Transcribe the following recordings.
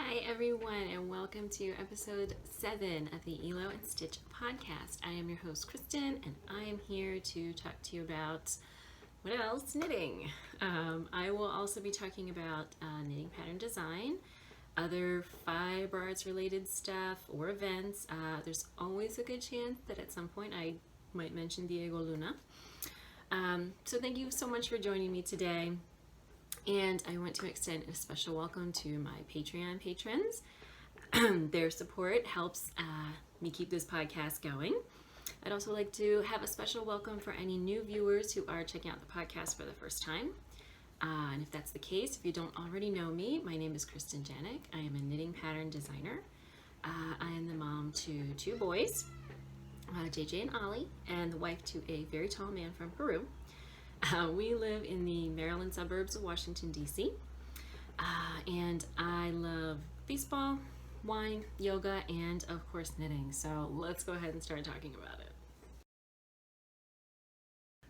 Hi everyone, and welcome to episode 7 of the Hilo Stitch podcast. I am your host Kristen, and I am here to talk to you about what else? Knitting. I will also be talking about knitting pattern design, other fiber arts related stuff or events. There's always a good chance that at some point I might mention Diego Luna. So thank you so much for joining me today. And I want to extend a special welcome to my Patreon patrons. Their support helps me keep this podcast going. I'd also like to have a special welcome for any new viewers who are checking out the podcast for the first time. And if that's the case, if you don't already know me, my name is Kristen Janik. I am a knitting pattern designer. I am the mom to 2 boys, JJ and Ollie, and the wife to a very tall man from Peru. We live in the Maryland suburbs of Washington, D.C., and I love baseball, wine, yoga, and of course knitting. So let's go ahead and start talking about it.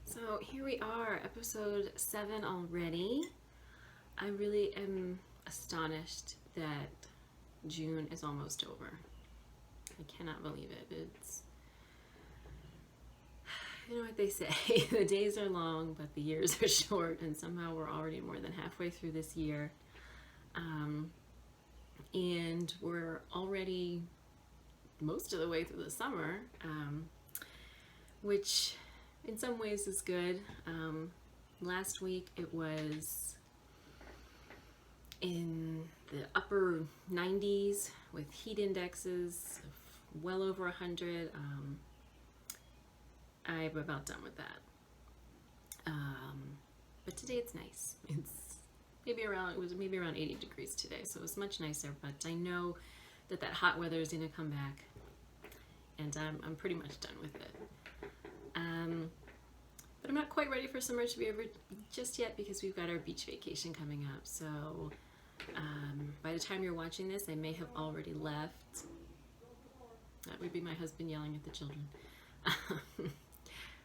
So here we are, episode 7 already. I really am astonished that June is almost over. I cannot believe it. It's, you know what they say, the days are long, but the years are short, and somehow we're already more than halfway through this year. And we're already most of the way through the summer, which in some ways is good. Last week it was in the upper 90s with heat indexes of well over 100. I'm about done with that. But today it's nice. It was maybe around 80 degrees today, so it was much nicer, but I know that hot weather is gonna come back, and I'm pretty much done with it. But I'm not quite ready for summer to be over just yet because we've got our beach vacation coming up. So by the time you're watching this, I may have already left. That would be my husband yelling at the children.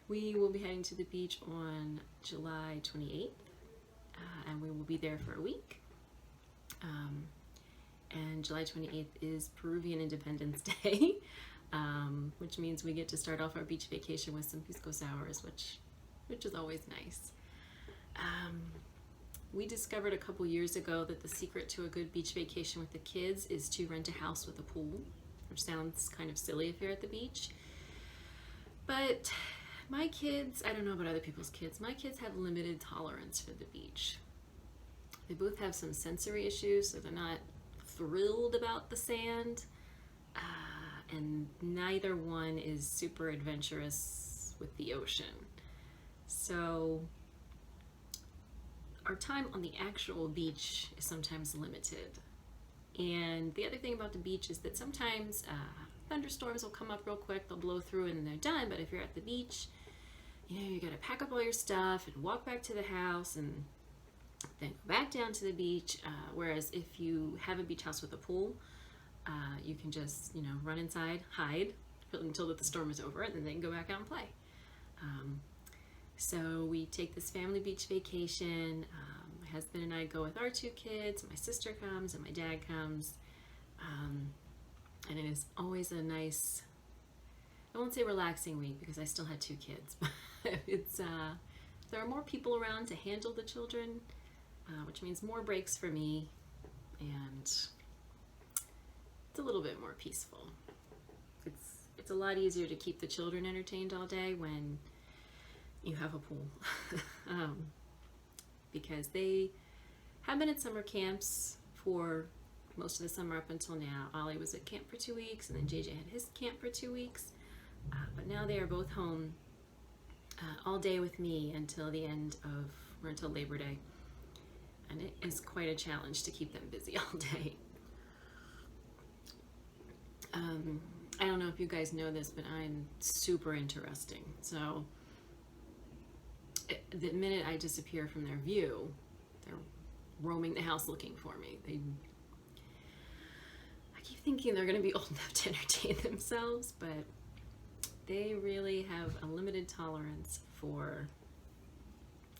We will be heading to the beach on July 28th, and we will be there for a week. And July 28th is Peruvian Independence Day, which means we get to start off our beach vacation with some pisco sours, which is always nice. We discovered a couple years ago that the secret to a good beach vacation with the kids is to rent a house with a pool, which sounds kind of silly if you're at the beach. But my kids, I don't know about other people's kids, my kids have limited tolerance for the beach. They both have some sensory issues, so they're not thrilled about the sand, and neither one is super adventurous with the ocean. So our time on the actual beach is sometimes limited. And the other thing about the beach is that sometimes thunderstorms will come up real quick, they'll blow through and they're done. But if you're at the beach, you gotta pack up all your stuff and walk back to the house and then go back down to the beach. Whereas if you have a beach house with a pool, you can just run inside, hide until the storm is over, and then go back out and play. So we take this family beach vacation. My husband and I go with our 2 kids. My sister comes and my dad comes. And it is always a nice, I won't say relaxing week because I still had 2 kids, but there are more people around to handle the children, which means more breaks for me, and it's a little bit more peaceful. It's a lot easier to keep the children entertained all day when you have a pool, because they have been at summer camps for most of the summer up until now. Ollie was at camp for 2 weeks, and then JJ had his camp for 2 weeks. But now they are both home all day with me until Labor Day. And it is quite a challenge to keep them busy all day. I don't know if you guys know this, but I'm super interesting. So the minute I disappear from their view, they're roaming the house looking for me. I keep thinking they're going to be old enough to entertain themselves, but they really have a limited tolerance for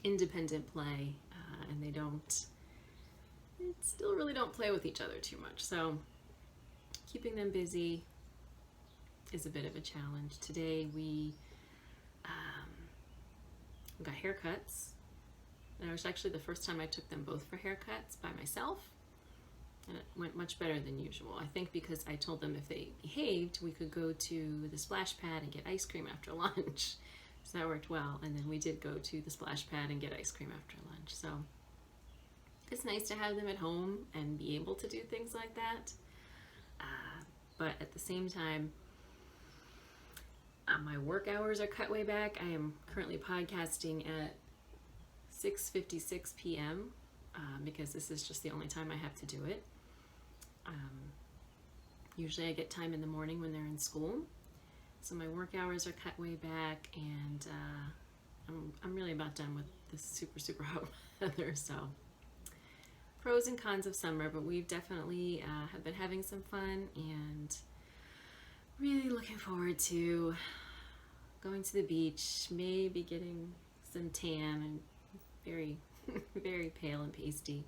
independent play, and they don't they still really don't play with each other too much. So keeping them busy is a bit of a challenge. Today we got haircuts. And it was actually the first time I took them both for haircuts by myself. And it went much better than usual. I think because I told them if they behaved, we could go to the splash pad and get ice cream after lunch. So that worked well. And then we did go to the splash pad and get ice cream after lunch. So it's nice to have them at home and be able to do things like that. But at the same time, my work hours are cut way back. I am currently podcasting at 6:56 p.m. Because this is just the only time I have to do it. Usually I get time in the morning when they're in school. So my work hours are cut way back, and I'm really about done with this super hot weather. So pros and cons of summer, but we've definitely have been having some fun and really looking forward to going to the beach, maybe getting some tan and very very pale and pasty.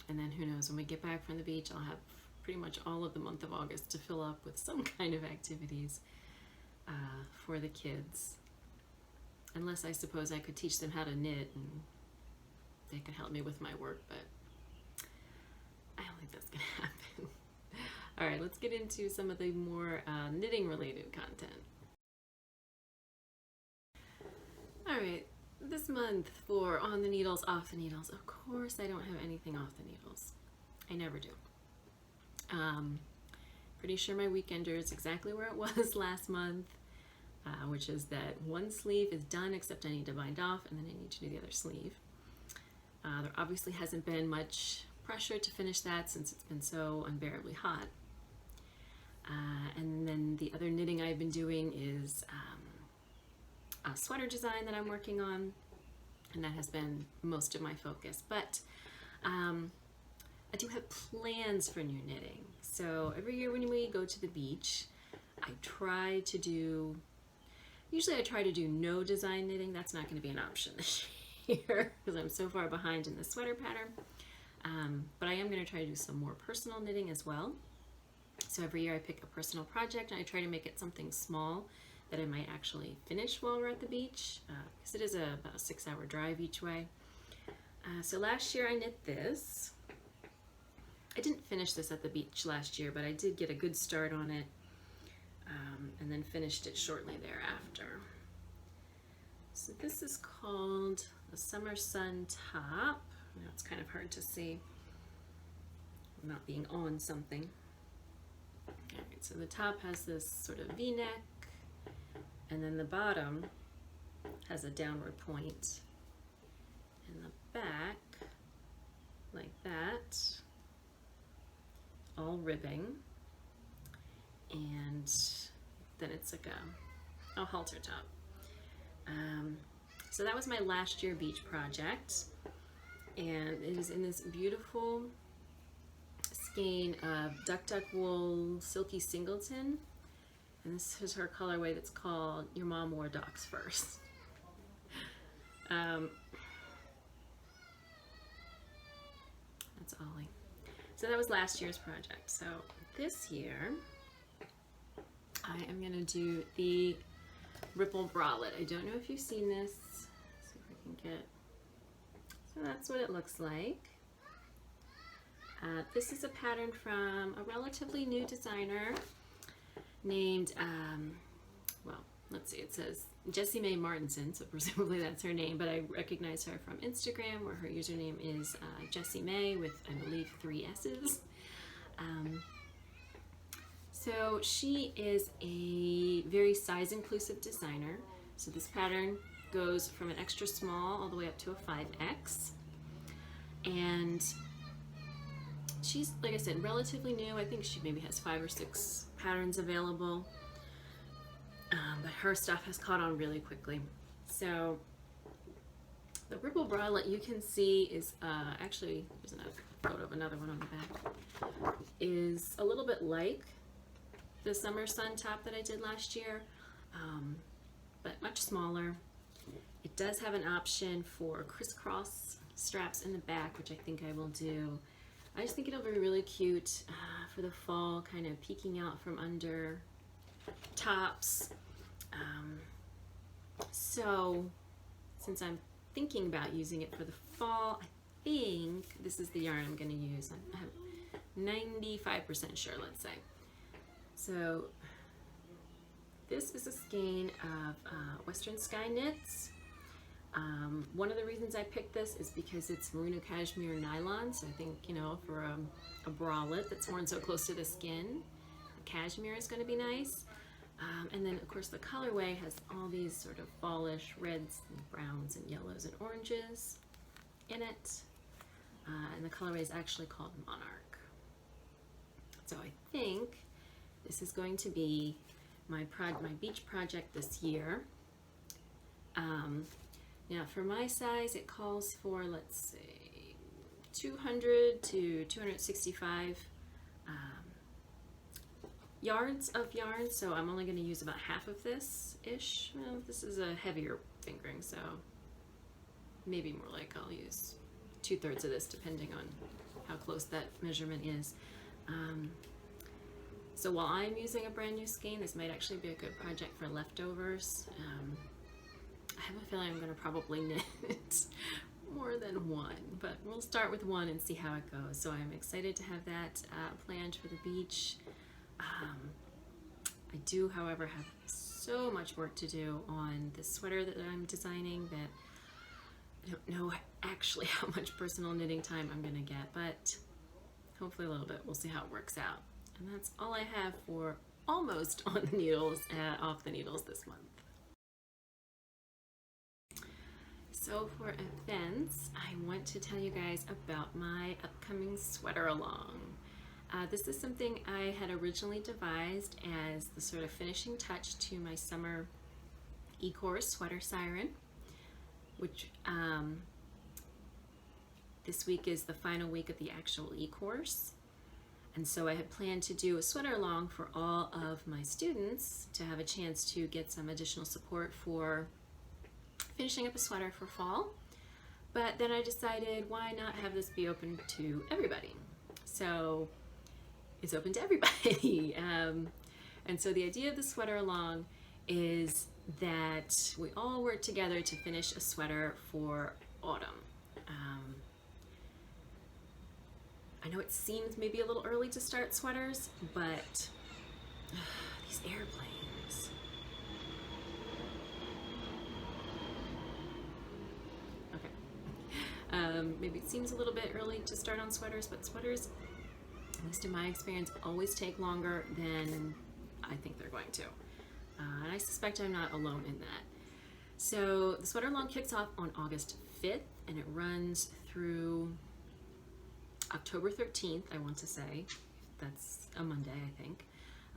And then who knows, when we get back from the beach, I'll have pretty much all of the month of August to fill up with some kind of activities for the kids. Unless I suppose I could teach them how to knit and they could help me with my work, but I don't think that's going to happen. All right, let's get into some of the more knitting related content. All right, this month for On the Needles, Off the Needles. Of course, I don't have anything off the needles. I never do. Pretty sure my weekender is exactly where it was last month, which is that one sleeve is done, except I need to bind off, and then I need to do the other sleeve. There obviously hasn't been much pressure to finish that since it's been so unbearably hot. And then the other knitting I've been doing is a sweater design that I'm working on, and that has been most of my focus. But I do have plans for new knitting. So every year when we go to the beach, usually I try to do no design knitting. That's not going to be an option this year because I'm so far behind in the sweater pattern. But I am going to try to do some more personal knitting as well. So every year I pick a personal project and I try to make it something small that I might actually finish while we're at the beach, because it is about a 6-hour drive each way. So last year I knit this. I didn't finish this at the beach last year, but I did get a good start on it, and then finished it shortly thereafter. So this is called the Summer Sun Top. Now it's kind of hard to see, I'm not being on something. Alright, so the top has this sort of V-neck, and then the bottom has a downward point, and the back, like that, all ribbing, and then it's like a halter top. So that was my last year beach project, and it is in this beautiful skein of Duck Duck Wool Silky Singleton, and this is her colorway that's called Your Mom Wore Docs First. That's Ollie. So that was last year's project. So this year I am going to do the Ripple Bralette. I don't know if you've seen this. Let's see if we can get. So that's what it looks like. This is a pattern from a relatively new designer named, well, let's see, it says Jessie Mae Martinson, so presumably that's her name, but I recognize her from Instagram, where her username is Jessie Mae with, I believe, 3 S's. So she is a very size-inclusive designer. So this pattern goes from an extra small all the way up to a 5X. And she's, like I said, relatively new. I think she maybe has 5 or 6 patterns available. But her stuff has caught on really quickly. So the Ripple Bralette, you can see, is actually, there's another photo of another one on the back, is a little bit like the Summer Sun top that I did last year, but much smaller. It does have an option for crisscross straps in the back, which I think I will do. I just think it'll be really cute for the fall, kind of peeking out from under tops. So since I'm thinking about using it for the fall, I think this is the yarn I'm going to use. I'm 95% sure, let's say. So this is a skein of Western Sky Knits. One of the reasons I picked this is because it's merino cashmere nylon, so I think, you know, for a bralette that's worn so close to the skin, the cashmere is going to be nice. And then, of course, the colorway has all these sort of fallish reds and browns and yellows and oranges in it. And the colorway is actually called Monarch. So I think this is going to be my beach project this year. Now for my size, it calls for, let's say, 200 to 265 yards of yarn, so I'm only going to use about half of this-ish. Well, this is a heavier fingering, so maybe more like I'll use 2/3 of this, depending on how close that measurement is. So while I'm using a brand new skein, this might actually be a good project for leftovers. I have a feeling I'm going to probably knit more than one, but we'll start with one and see how it goes. So I'm excited to have that planned for the beach. I do, however, have so much work to do on this sweater that I'm designing that I don't know actually how much personal knitting time I'm going to get, but hopefully a little bit. We'll see how it works out. And that's all I have for almost on the needles, off the needles this month. So for events, I want to tell you guys about my upcoming sweater along. This is something I had originally devised as the sort of finishing touch to my summer e-course, Sweater Siren, which this week is the final week of the actual e-course. And so I had planned to do a sweater along for all of my students to have a chance to get some additional support for finishing up a sweater for fall. But then I decided, why not have this be open to everybody? So it's open to everybody. And so the idea of the sweater along is that we all work together to finish a sweater for autumn. I know it seems maybe a little early to start sweaters, but these airplanes. Okay. Maybe it seems a little bit early to start on sweaters, but sweaters, at least in my experience, always take longer than I think they're going to. And I suspect I'm not alone in that. So the sweater along kicks off on August 5th, and it runs through October 13th, I want to say. That's a Monday, I think.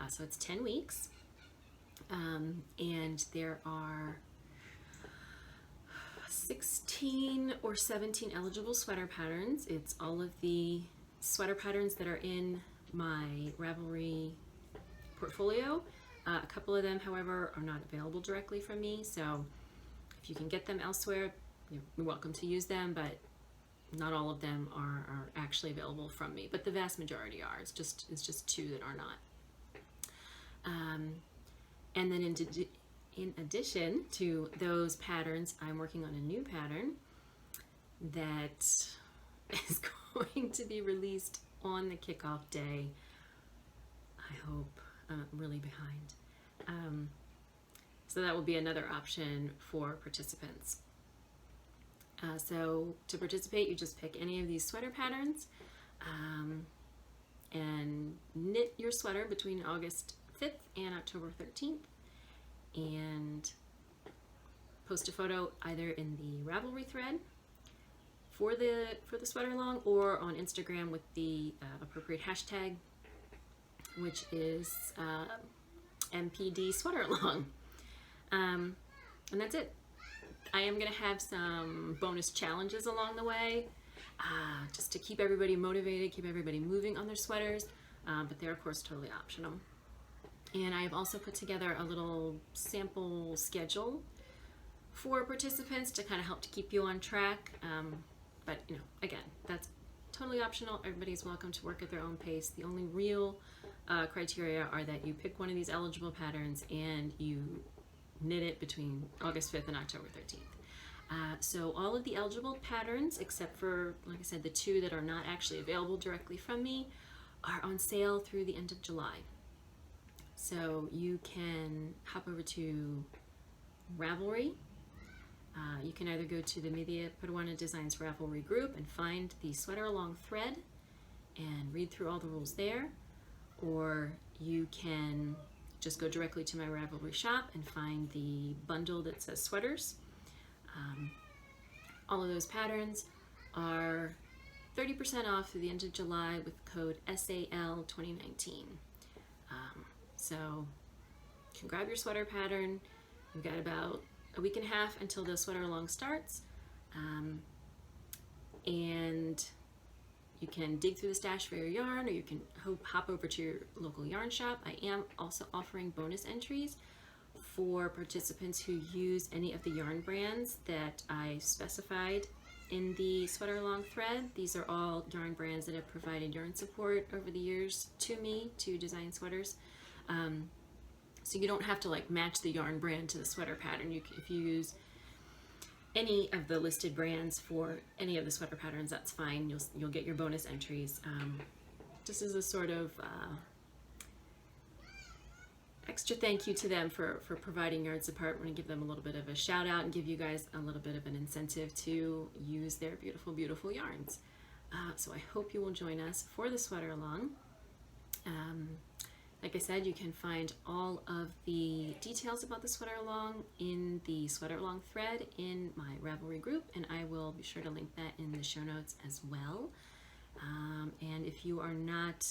So it's 10 weeks. And there are 16 or 17 eligible sweater patterns. It's all of the sweater patterns that are in my Ravelry portfolio. A couple of them, however, are not available directly from me. So if you can get them elsewhere, you're welcome to use them, but not all of them are actually available from me, but the vast majority are. It's just two that are not. And then in addition to those patterns, I'm working on a new pattern that is going to be released on the kickoff day. I hope. I'm really behind. So that will be another option for participants. So to participate, you just pick any of these sweater patterns and knit your sweater between August 5th and October 13th, and post a photo either in the Ravelry thread for the sweater along or on Instagram with the appropriate hashtag, which is MPD sweater along. And that's it. I am going to have some bonus challenges along the way, just to keep everybody motivated, keep everybody moving on their sweaters, but they're of course totally optional. And I have also put together a little sample schedule for participants to kind of help to keep you on track. But, again, that's totally optional. Everybody's welcome to work at their own pace. The only real criteria are that you pick one of these eligible patterns and you knit it between August 5th and October 13th. So all of the eligible patterns, except for, like I said, the 2 that are not actually available directly from me, are on sale through the end of July. So you can hop over to Ravelry. You can either go to the Media Peruana Designs Ravelry group and find the sweater along thread and read through all the rules there, or you can just go directly to my Ravelry shop and find the bundle that says sweaters. All of those patterns are 30% off through the end of July with code SAL2019. So you can grab your sweater pattern. You've got about a week and a half until the sweater along starts, and you can dig through the stash for your yarn, or you can hop over to your local yarn shop. I am also offering bonus entries for participants who use any of the yarn brands that I specified in the sweater along thread. These are all yarn brands that have provided yarn support over the years to me to design sweaters. So you don't have to match the yarn brand to the sweater pattern. If you use any of the listed brands for any of the sweater patterns, that's fine. You'll get your bonus entries. Just as a sort of extra thank you to them for providing yarn support. I want to give them a little bit of a shout out and give you guys a little bit of an incentive to use their beautiful, beautiful yarns. So I hope you will join us for the sweater along. Like I said, you can find all of the details about the sweater along in the sweater along thread in my Ravelry group, and I will be sure to link that in the show notes as well. And if you are not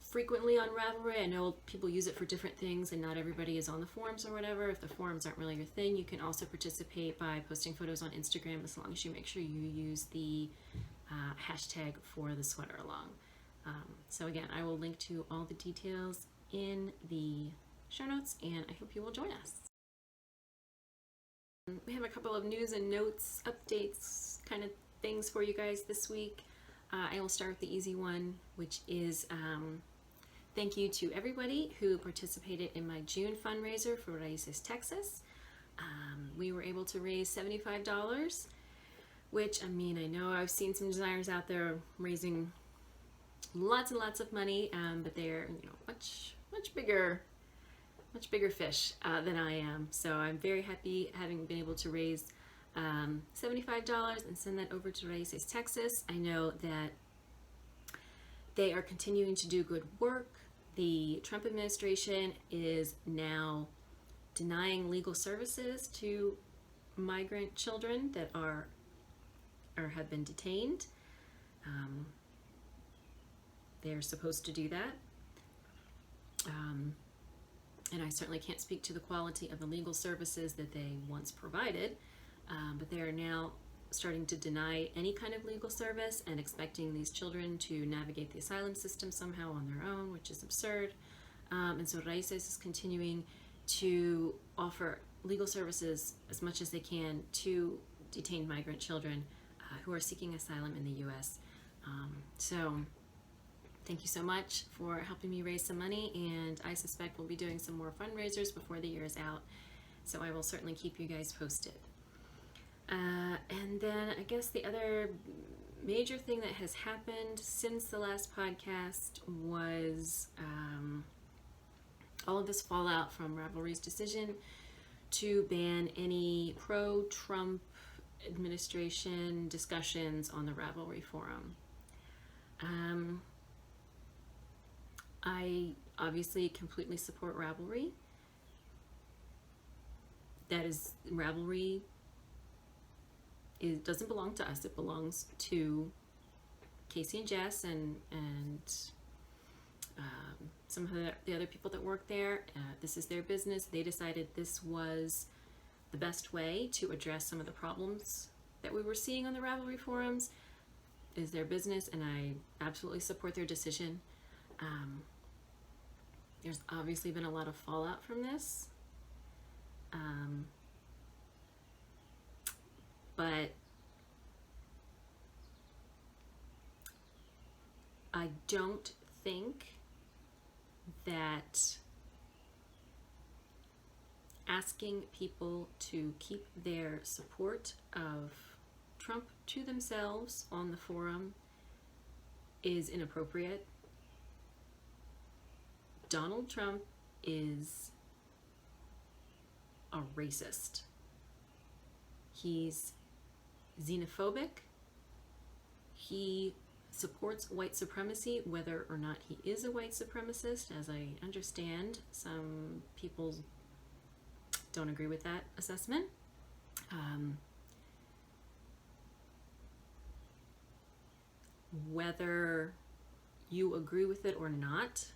frequently on Ravelry, I know people use it for different things and not everybody is on the forums or whatever. If the forums aren't really your thing, you can also participate by posting photos on Instagram, as long as you make sure you use the hashtag for the sweater along. So again, I will link to all the details in the show notes, and I hope you will join us. We have a couple of news and notes, updates, kind of things for you guys this week. I will start with the easy one, which is thank you to everybody who participated in my June fundraiser for Raíces, Texas. We were able to raise $75, which, I know I've seen some designers out there raising lots and lots of money, but they're much bigger fish than I am. So I'm very happy having been able to raise $75 and send that over to Raíces, Texas. I know that they are continuing to do good work. The Trump administration is now denying legal services to migrant children that are or have been detained. They're supposed to do that. And I certainly can't speak to the quality of the legal services that they once provided, but they are now starting to deny any kind of legal service and expecting these children to navigate the asylum system somehow on their own, which is absurd. And so Raíces is continuing to offer legal services as much as they can to detained migrant children who are seeking asylum in the U.S. So thank you so much for helping me raise some money, and I suspect we'll be doing some more fundraisers before the year is out, so I will certainly keep you guys posted. And then I guess the other major thing that has happened since the last podcast was all of this fallout from Ravelry's decision to ban any pro-Trump administration discussions on the Ravelry forum. I obviously completely support Ravelry. That is, Ravelry doesn't belong to us. It belongs to Casey and Jess and some of the other people that work there. This is their business. They decided this was the best way to address some of the problems that we were seeing on the Ravelry forums. It is their business, and I absolutely support their decision. There's obviously been a lot of fallout from this. but I don't think that asking people to keep their support of Trump to themselves on the forum is inappropriate. Donald Trump is a racist. He's xenophobic. He supports white supremacy, whether or not he is a white supremacist. As I understand, some people don't agree with that assessment. Whether you agree with it or not,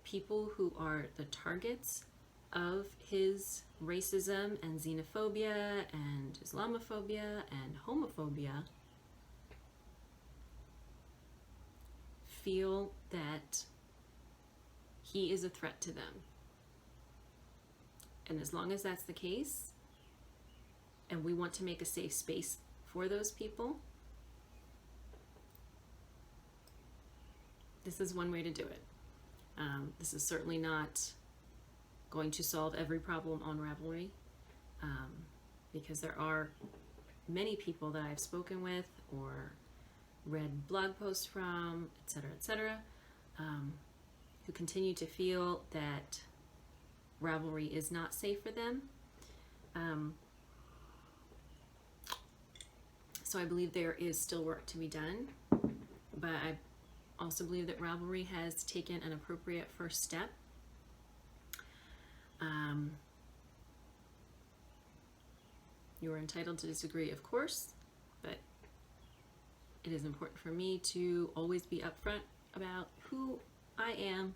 people who are the targets of his racism and xenophobia and Islamophobia and homophobia feel that he is a threat to them. And as long as that's the case, and we want to make a safe space for those people, this is one way to do it. This is certainly not going to solve every problem on Ravelry, because there are many people that I've spoken with or read blog posts from, etc., who continue to feel that Ravelry is not safe for them. So I believe there is still work to be done, but I also believe that Ravelry has taken an appropriate first step. You are entitled to disagree, of course, but it is important for me to always be upfront about who I am.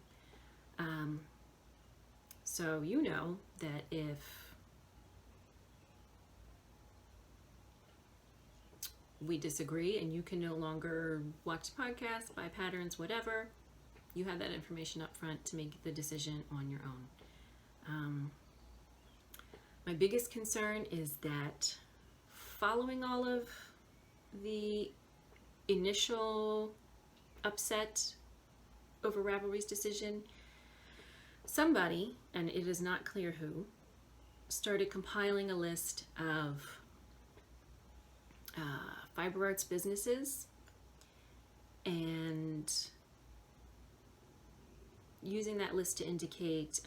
So you know that if we disagree and you can no longer watch the podcast, buy patterns, whatever, you have that information up front to make the decision on your own. My biggest concern is that following all of the initial upset over Ravelry's decision, somebody, and it is not clear who, started compiling a list of fiber arts businesses and using that list to indicate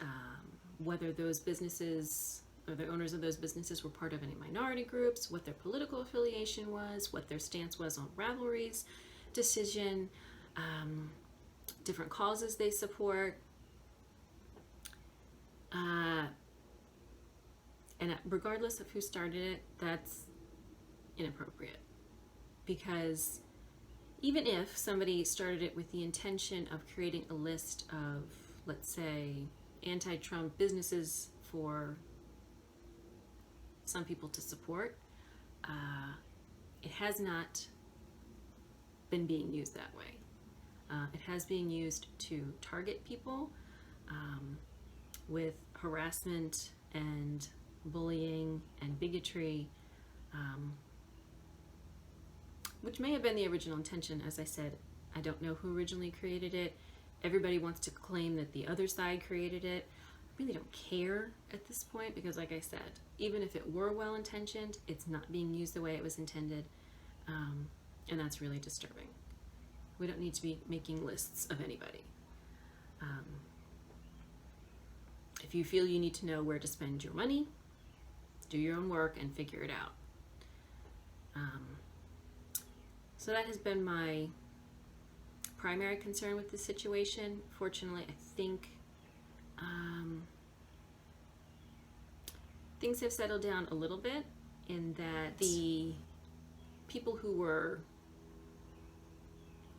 whether those businesses or the owners of those businesses were part of any minority groups, what their political affiliation was, what their stance was on Ravelry's decision, different causes they support. And regardless of who started it, that's inappropriate. Because even if somebody started it with the intention of creating a list of, let's say, anti-Trump businesses for some people to support, it has not been being used that way. It has been used to target people with harassment and bullying and bigotry, which may have been the original intention. As I said, I don't know who originally created it. Everybody wants to claim that the other side created it. I really don't care at this point because, like I said, even if it were well-intentioned, it's not being used the way it was intended, and that's really disturbing. We don't need to be making lists of anybody. If you feel you need to know where to spend your money, do your own work and figure it out. So that has been my primary concern with the situation. Fortunately, I think things have settled down a little bit in that the people who were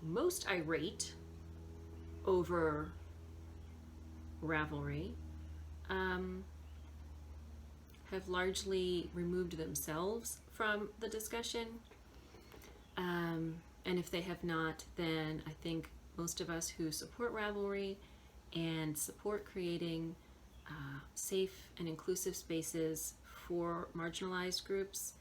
most irate over Ravelry have largely removed themselves from the discussion. And if they have not, then I think most of us who support Ravelry and support creating safe and inclusive spaces for marginalized groups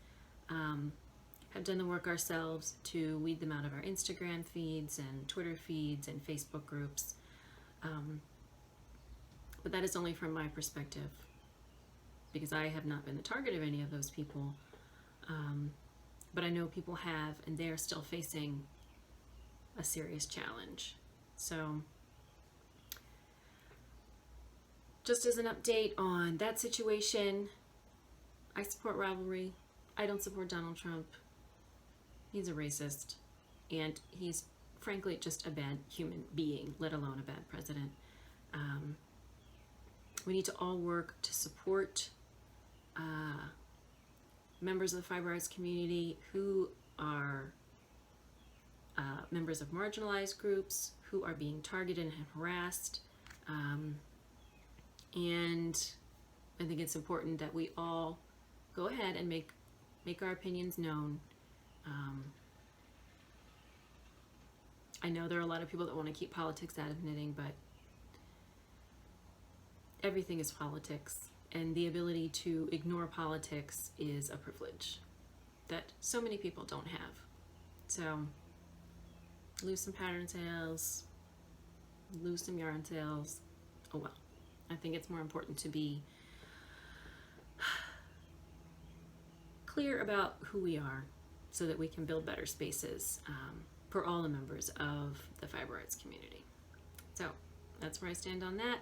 have done the work ourselves to weed them out of our Instagram feeds and Twitter feeds and Facebook groups. But that is only from my perspective, because I have not been the target of any of those people. But I know people have, and they are still facing a serious challenge. So just as an update on that situation, I support Ravelry. I don't support Donald Trump. He's a racist, and he's frankly just a bad human being, let alone a bad president. We need to all work to support members of the fiber arts community who are members of marginalized groups, who are being targeted and harassed. And I think it's important that we all go ahead and make our opinions known. I know there are a lot of people that want to keep politics out of knitting, but everything is politics, and the ability to ignore politics is a privilege that so many people don't have. So lose some pattern sales, lose some yarn sales. Oh well, I think it's more important to be clear about who we are so that we can build better spaces for all the members of the fiber arts community. So that's where I stand on that.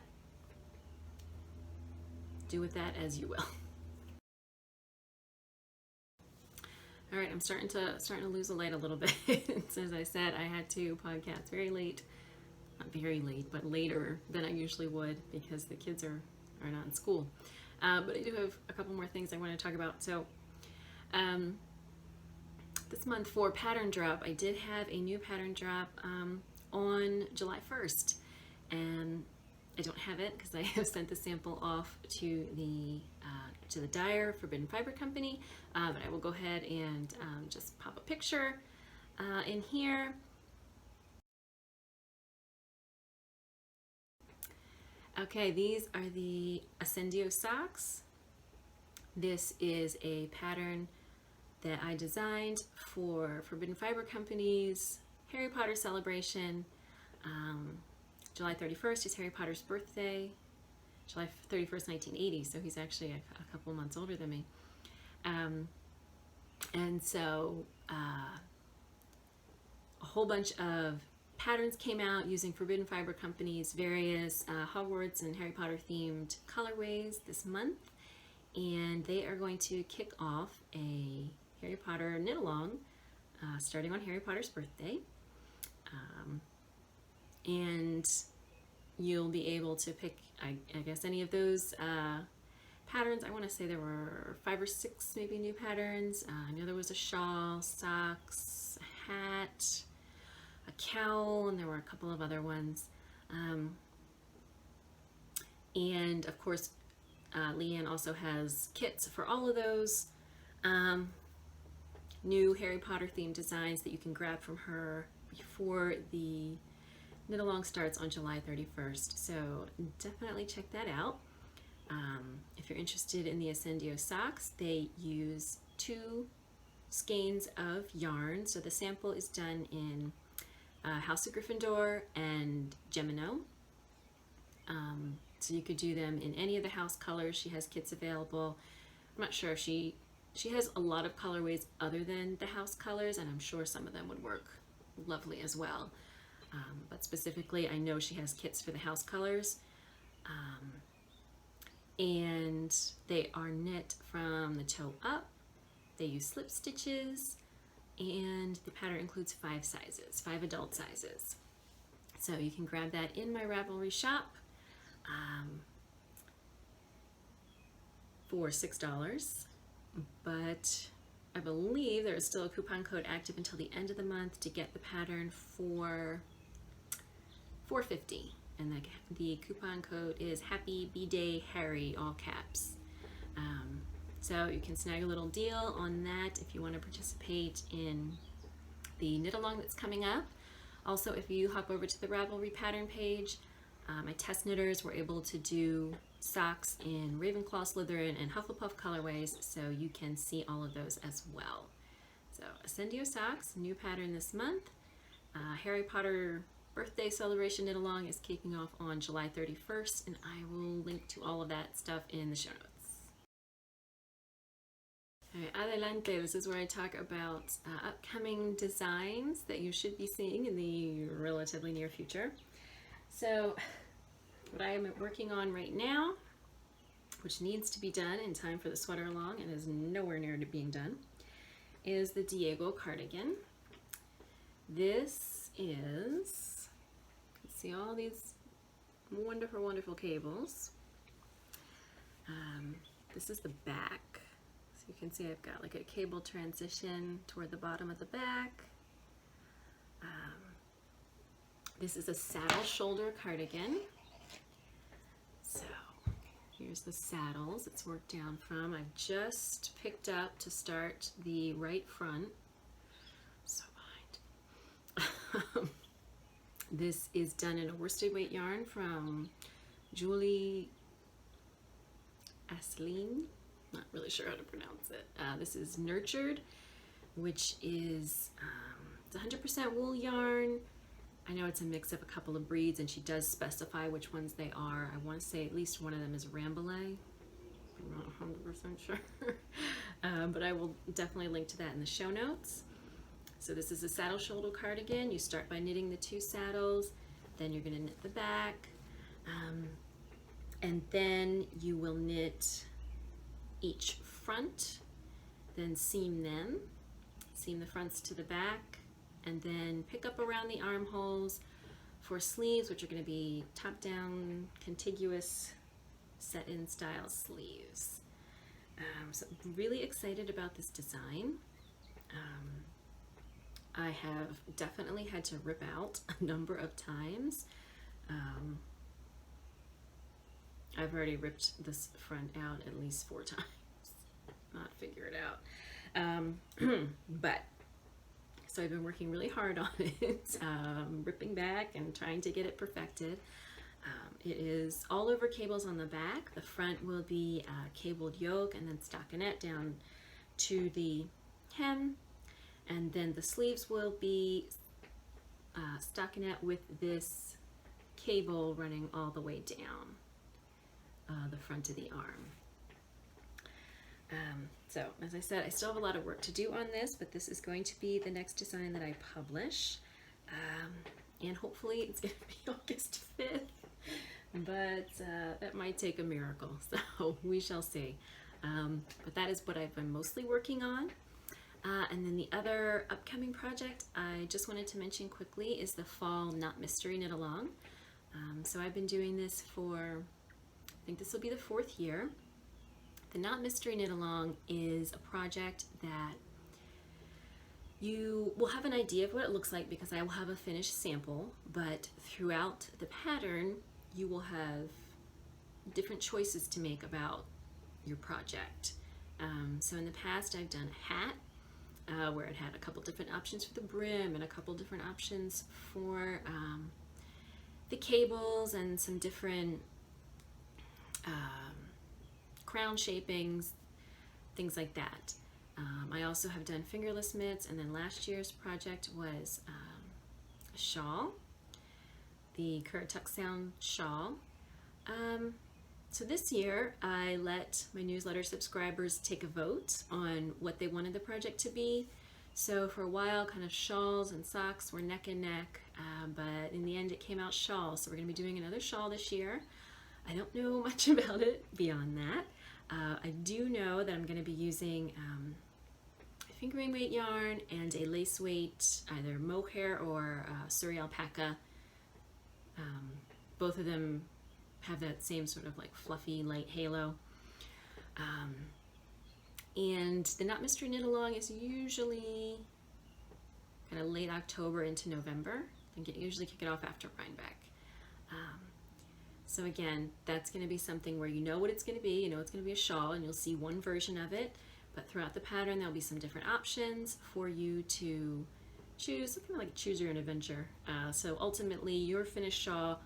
Do with that as you will. All right, I'm starting to lose the light a little bit. As I said, I had to podcast very late. Not very late, but later than I usually would, because the kids are not in school. But I do have a couple more things I want to talk about. So this month for pattern drop, I did have a new pattern drop on July 1st. And I don't have it because I have sent the sample off to the dyer, Forbidden Fiber Company, but I will go ahead and just pop a picture in here. Okay, these are the Ascendio socks. This is a pattern that I designed for Forbidden Fiber Company's Harry Potter celebration. July 31st is Harry Potter's birthday. July 31st, 1980, so he's actually a couple months older than me. And so a whole bunch of patterns came out using Forbidden Fiber Company's various Hogwarts and Harry Potter themed colorways this month. And they are going to kick off a Harry Potter knit along starting on Harry Potter's birthday. And you'll be able to pick, I guess, any of those patterns. I want to say there were 5 or 6 maybe new patterns. I know there was a shawl, socks, a hat, a cowl, and there were a couple of other ones. And of course, Leanne also has kits for all of those new Harry Potter themed designs that you can grab from her before the knit along starts on July 31st. So definitely check that out. If you're interested in the Ascendio socks, they use 2 skeins of yarn. So the sample is done in House of Gryffindor and Gemino. So you could do them in any of the house colors. She has kits available. I'm not sure if she has a lot of colorways other than the house colors, and I'm sure some of them would work lovely as well. But specifically, I know she has kits for the house colors. And they are knit from the toe up. They use slip stitches, and the pattern includes 5 sizes, 5 adult sizes. So you can grab that in my Ravelry shop for $6. But I believe there is still a coupon code active until the end of the month to get the pattern for $4.50, and the coupon code is Happy B-Day Harry, all caps. So you can snag a little deal on that if you want to participate in the knit along that's coming up. Also, if you hop over to the Ravelry pattern page, my test knitters were able to do socks in Ravenclaw, Slytherin, and Hufflepuff colorways, so you can see all of those as well. So Ascendio Socks, new pattern this month. Harry Potter birthday celebration knit along is kicking off on July 31st, and I will link to all of that stuff in the show notes. Adelante, this is where I talk about upcoming designs that you should be seeing in the relatively near future. So what I am working on right now, which needs to be done in time for the sweater along and is nowhere near to being done, is the Diego cardigan. This is, you can see all these wonderful, wonderful cables. This is the back. You can see I've got like a cable transition toward the bottom of the back. This is a saddle shoulder cardigan. So here's the saddles it's worked down from. I've just picked up to start the right front. So behind. This is done in a worsted weight yarn from Julie Asseline. Not really sure how to pronounce it. This is Nurtured, which is it's 100% wool yarn. I know it's a mix of a couple of breeds, and she does specify which ones they are. I want to say at least one of them is Rambouillet. I'm not 100% sure. But I will definitely link to that in the show notes. So this is a saddle shoulder cardigan. You start by knitting the 2 saddles, then you're going to knit the back, and then you will knit each front, then seam them, seam the fronts to the back, and then pick up around the armholes for sleeves, which are going to be top-down, contiguous, set-in style sleeves. So I'm really excited about this design. I have definitely had to rip out a number of times. I've already ripped this front out at least 4 times. Not figure it out. But so I've been working really hard on it, ripping back and trying to get it perfected. It is all over cables on the back. The front will be cabled yoke and then stockinette down to the hem, and then the sleeves will be stockinette with this cable running all the way down the front of the arm. So as I said, I still have a lot of work to do on this, but this is going to be the next design that I publish, and hopefully it's going to be August 5th, but that might take a miracle, so we shall see. But that is what I've been mostly working on. And then the other upcoming project I just wanted to mention quickly is the Fall Knot Mystery Knit Along. So I've been doing this for, I think this will be the 4th year. The Knot Mystery Knit Along is a project that you will have an idea of what it looks like because I will have a finished sample, but throughout the pattern you will have different choices to make about your project. So in the past I've done a hat where it had a couple different options for the brim and a couple different options for the cables and some different crown shapings, things like that. I also have done fingerless mitts, and then last year's project was a shawl, the Currituck Sound shawl. So this year I let my newsletter subscribers take a vote on what they wanted the project to be. So for a while, kind of shawls and socks were neck and neck, but in the end it came out shawl. So we're going to be doing another shawl this year. I don't know much about it beyond that. I do know that I'm going to be using fingering weight yarn and a lace weight, either mohair or Surrey alpaca. Both of them have that same sort of like fluffy light halo. And the Knot Mystery Knit Along is usually kind of late October into November. I think usually kick it off after Rhinebeck. So again, that's going to be something where you know what it's going to be. You know it's going to be a shawl, and you'll see one version of it. But throughout the pattern, there'll be some different options for you to choose, kind of like choose your own adventure. So ultimately, your finished shawl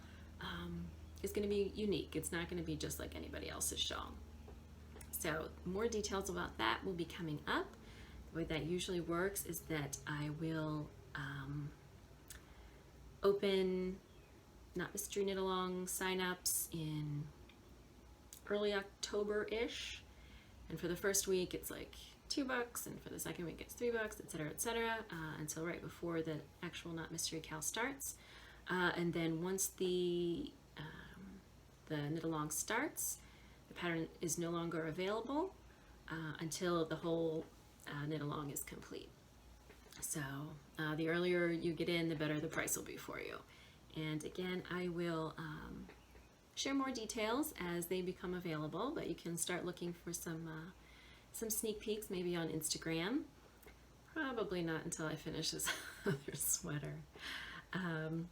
is going to be unique. It's not going to be just like anybody else's shawl. So more details about that will be coming up. The way that usually works is that I will open Not Mystery Knit Along signups in early October-ish, and for the first week it's like $2, and for the second week it's $3, etc., until right before the actual Not Mystery Cal starts. And then once the knit along starts, the pattern is no longer available until the whole knit along is complete. So the earlier you get in, the better the price will be for you. And again, I will share more details as they become available, but you can start looking for some sneak peeks maybe on Instagram. Probably not until I finish this other sweater. And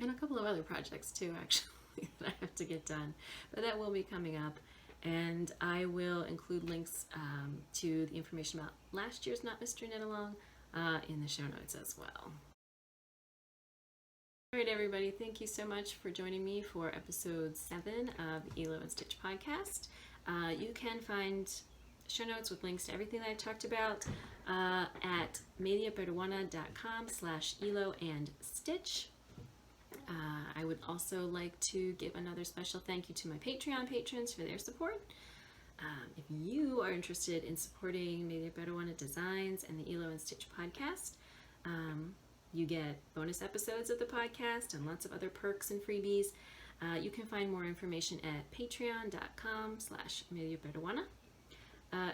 a couple of other projects too, actually, that I have to get done. But that will be coming up. And I will include links to the information about last year's Not Mystery Knit Along in the show notes as well. All right, everybody, thank you so much for joining me for episode 7 of the Hilo Stitch podcast. You can find show notes with links to everything that I talked about at mediaperuana.com/hilo and stitch. I would also like to give another special thank you to my Patreon patrons for their support. If you are interested in supporting Media Peruana Designs and the Hilo and Stitch podcast, you get bonus episodes of the podcast and lots of other perks and freebies. You can find more information at patreon.com/Media Peruana.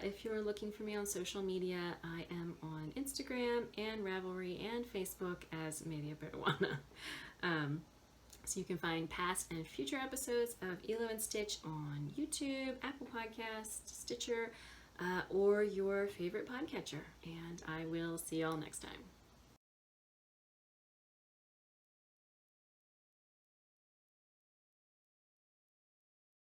If you're looking for me on social media, I am on Instagram and Ravelry and Facebook as Media Peruana. So you can find past and future episodes of Hilo and Stitch on YouTube, Apple Podcasts, Stitcher, or your favorite podcatcher. And I will see y'all next time.